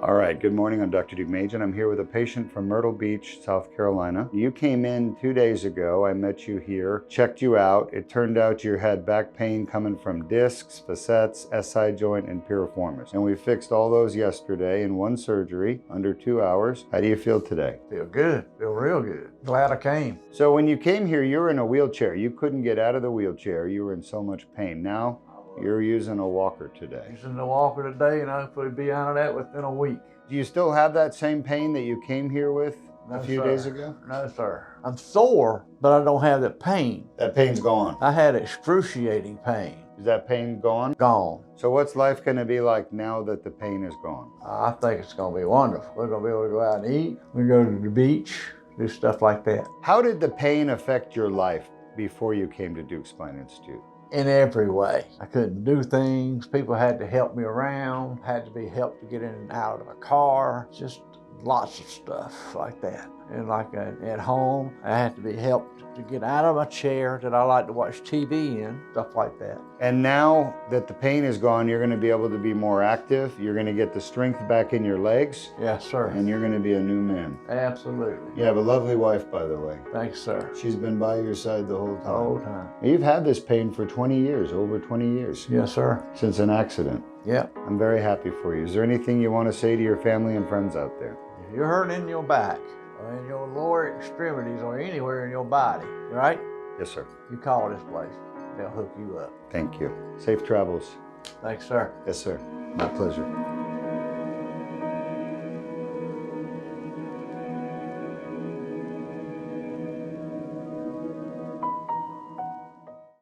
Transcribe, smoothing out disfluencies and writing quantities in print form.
All right, good morning. I'm Dr. Deuk, and I'm here with a patient from Myrtle Beach, South Carolina. You came in 2 days ago. I met you here, checked you out. It turned out you had back pain coming from discs, facets, SI joint, and piriformis. And we fixed all those yesterday in one surgery, under 2 hours. How do you feel today? Feel good, feel real good. Glad I came. So when you came here, you were in a wheelchair. You couldn't get out of the wheelchair. You were in so much pain. Now, you're using a walker today. Using the walker today, and hopefully be out of that within a week. Do you still have that same pain that you came here with a few days ago? No, sir. I'm sore, but I don't have that pain. That pain's gone. I had excruciating pain. Is that pain gone? Gone. So what's life going to be like now that the pain is gone? I think it's going to be wonderful. We're going to be able to go out and eat. We go to the beach, do stuff like that. How did the pain affect your life before you came to Deuk Spine Institute? In every way. I couldn't do things. People had to help me around, had to be helped to get in and out of a car, just lots of stuff like that. And like at home, I had to be helped to get out of my chair that I like to watch TV in, stuff like that. And now that the pain is gone, you're going to be able to be more active. You're going to get the strength back in your legs. Yes, sir. And you're going to be a new man. Absolutely. You have a lovely wife, by the way. Thanks, sir. She's been by your side the whole time. The whole time. You've had this pain for 20 years, over 20 years. Yes, sir. Since an accident. Yep. I'm very happy for you. Is there anything you want to say to your family and friends out there? If you're hurting in your back, or in your lower extremities, or anywhere in your body, right? Yes, sir. You call this place. They'll hook you up. Thank you. Safe travels. Thanks, sir. Yes, sir. My pleasure.